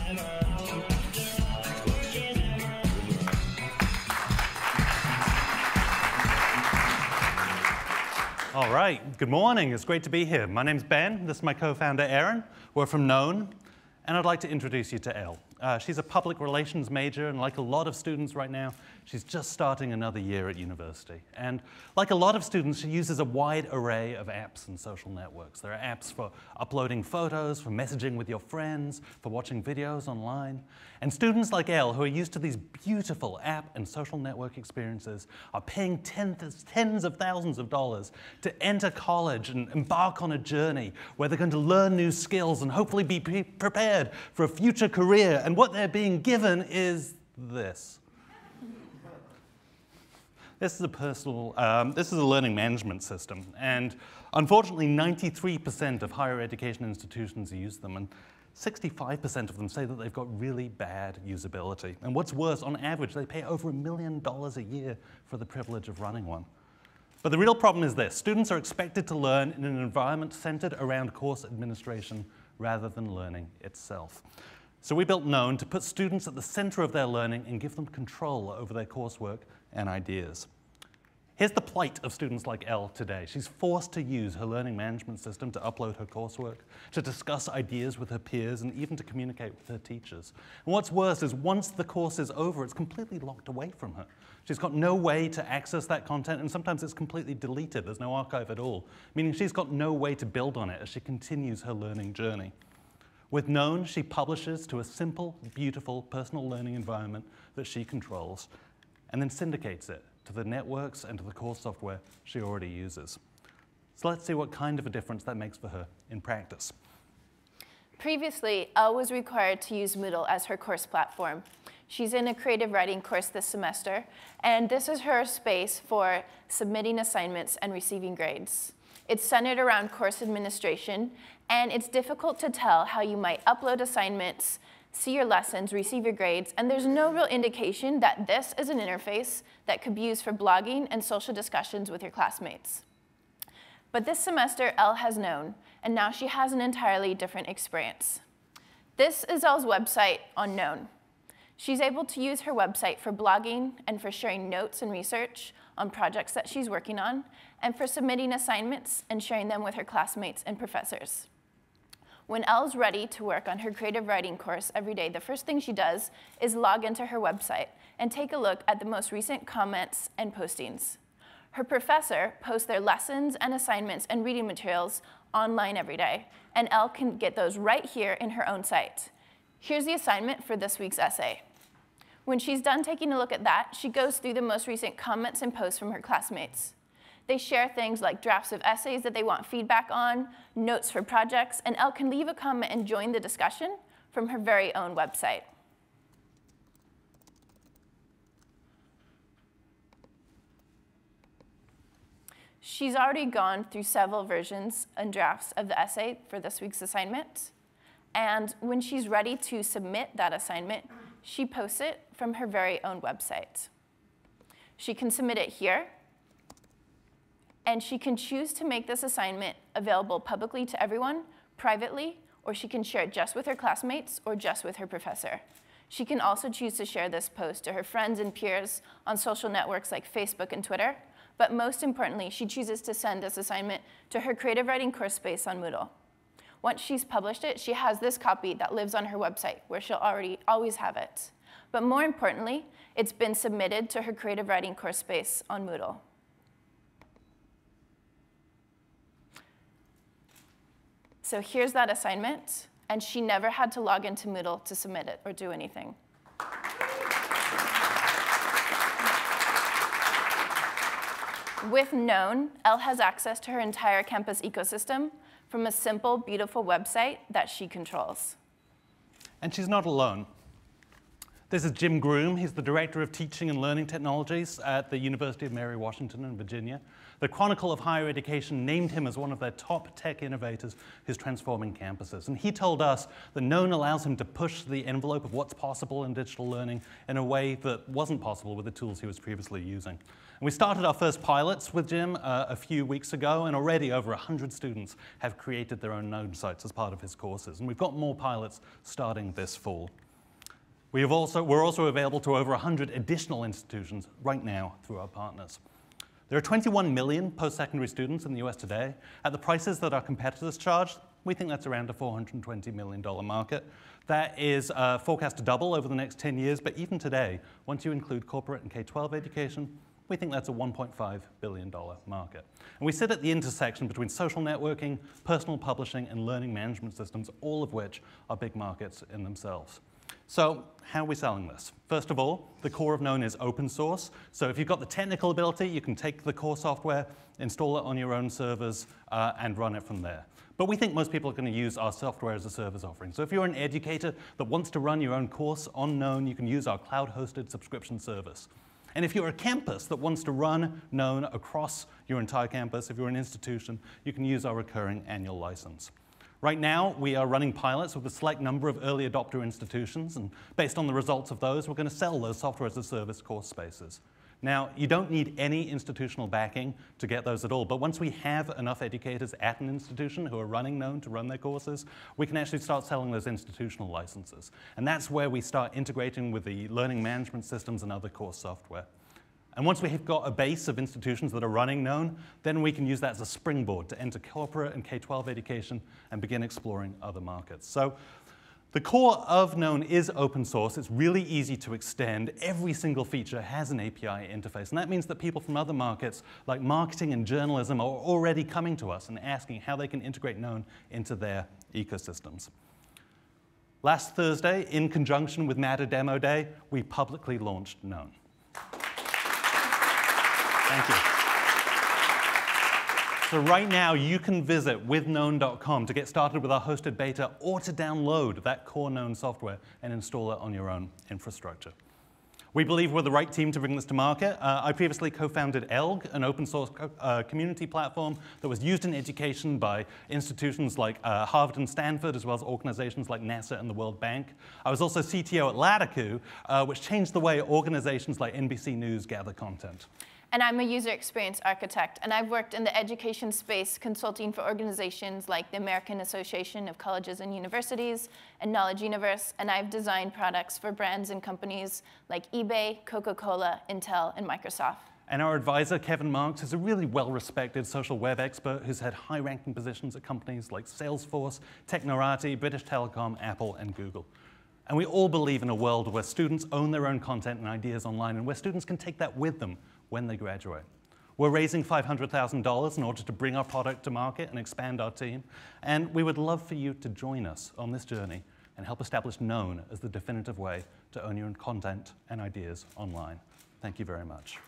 All right, good morning. It's great to be here. My name's Ben. This is my co-founder, Erin. We're from Known, and I'd like to introduce you to Elle. She's a public relations major, and like a lot of students right now, she's just starting another year at university. And like a lot of students, she uses a wide array of apps and social networks. There are apps for uploading photos, for messaging with your friends, for watching videos online. And students like Elle, who are used to these beautiful app and social network experiences, are paying tens of thousands of dollars to enter college and embark on a journey where they're going to learn new skills and hopefully be prepared for a future career. And what they're being given is this. This is a learning management system, and unfortunately 93% of higher education institutions use them, and 65% of them say that they've got really bad usability. And what's worse, on average, they pay over $1 million a year for the privilege of running one. But the real problem is this: students are expected to learn in an environment centered around course administration rather than learning itself. So we built Known to put students at the center of their learning and give them control over their coursework and ideas. Here's the plight of students like Elle today. She's forced to use her learning management system to upload her coursework, to discuss ideas with her peers, and even to communicate with her teachers. And what's worse is once the course is over, it's completely locked away from her. She's got no way to access that content, and sometimes it's completely deleted. There's no archive at all, meaning she's got no way to build on it as she continues her learning journey. With Known, she publishes to a simple, beautiful, personal learning environment that she controls, and then syndicates it to the networks and to the course software she already uses. So let's see what kind of a difference that makes for her in practice. Previously, Elle was required to use Moodle as her course platform. She's in a creative writing course this semester, and this is her space for submitting assignments and receiving grades. It's centered around course administration, and it's difficult to tell how you might upload assignments, see your lessons, receive your grades, and there's no real indication that this is an interface that could be used for blogging and social discussions with your classmates. But this semester, Elle has Known, and now she has an entirely different experience. This is Elle's website on Known. She's able to use her website for blogging and for sharing notes and research on projects that she's working on, and for submitting assignments and sharing them with her classmates and professors. When Elle's ready to work on her creative writing course every day, the first thing she does is log into her website and take a look at the most recent comments and postings. Her professor posts their lessons and assignments and reading materials online every day, and Elle can get those right here in her own site. Here's the assignment for this week's essay. When she's done taking a look at that, she goes through the most recent comments and posts from her classmates. They share things like drafts of essays that they want feedback on, notes for projects, and Elle can leave a comment and join the discussion from her very own website. She's already gone through several versions and drafts of the essay for this week's assignment. And when she's ready to submit that assignment, she posts it from her very own website. She can submit it here, and she can choose to make this assignment available publicly to everyone, privately, or she can share it just with her classmates or just with her professor. She can also choose to share this post to her friends and peers on social networks like Facebook and Twitter, but most importantly, she chooses to send this assignment to her creative writing course space on Moodle. Once she's published it, she has this copy that lives on her website, where she'll always have it. But more importantly, it's been submitted to her creative writing course space on Moodle. So here's that assignment, and she never had to log into Moodle to submit it or do anything. With Known, Elle has access to her entire campus ecosystem from a simple, beautiful website that she controls. And she's not alone. This is Jim Groom. He's the Director of Teaching and Learning Technologies at the University of Mary Washington in Virginia. The Chronicle of Higher Education named him as one of their top tech innovators who's transforming campuses. And he told us that Known allows him to push the envelope of what's possible in digital learning in a way that wasn't possible with the tools he was previously using. And we started our first pilots with Jim a few weeks ago, and already over 100 students have created their own Known sites as part of his courses. And we've got more pilots starting this fall. We're also available to over 100 additional institutions right now through our partners. There are 21 million post-secondary students in the US today. At the prices that our competitors charge, we think that's around a $420 million market. That is forecast to double over the next 10 years, but even today, once you include corporate and K-12 education, we think that's a $1.5 billion market. And we sit at the intersection between social networking, personal publishing, and learning management systems, all of which are big markets in themselves. So how are we selling this? First of all, the core of Known is open source. So if you've got the technical ability, you can take the core software, install it on your own servers, and run it from there. But we think most people are going to use our software as a service offering. So if you're an educator that wants to run your own course on Known, you can use our cloud-hosted subscription service. And if you're a campus that wants to run Known across your entire campus, if you're an institution, you can use our recurring annual license. Right now, we are running pilots with a select number of early adopter institutions, and based on the results of those, we're going to sell those software as a service course spaces. Now, you don't need any institutional backing to get those at all, but once we have enough educators at an institution who are running Known to run their courses, we can actually start selling those institutional licenses. And that's where we start integrating with the learning management systems and other course software. And once we've got a base of institutions that are running Known, then we can use that as a springboard to enter corporate and K-12 education and begin exploring other markets. So the core of Known is open source. It's really easy to extend. Every single feature has an API interface. And that means that people from other markets, like marketing and journalism, are already coming to us and asking how they can integrate Known into their ecosystems. Last Thursday, in conjunction with Matter Demo Day, we publicly launched Known. Thank you. So right now, you can visit withknown.com to get started with our hosted beta or to download that core Known software and install it on your own infrastructure. We believe we're the right team to bring this to market. I previously co-founded ELG, an open source community platform that was used in education by institutions like Harvard and Stanford, as well as organizations like NASA and the World Bank. I was also CTO at Latiku, which changed the way organizations like NBC News gather content. And I'm a user experience architect, and I've worked in the education space consulting for organizations like the American Association of Colleges and Universities and Knowledge Universe, and I've designed products for brands and companies like eBay, Coca-Cola, Intel, and Microsoft. And our advisor, Kevin Marks, is a really well-respected social web expert who's had high-ranking positions at companies like Salesforce, Technorati, British Telecom, Apple, and Google. And we all believe in a world where students own their own content and ideas online, and where students can take that with them when they graduate. We're raising $500,000 in order to bring our product to market and expand our team. And we would love for you to join us on this journey and help establish Known as the definitive way to own your own content and ideas online. Thank you very much.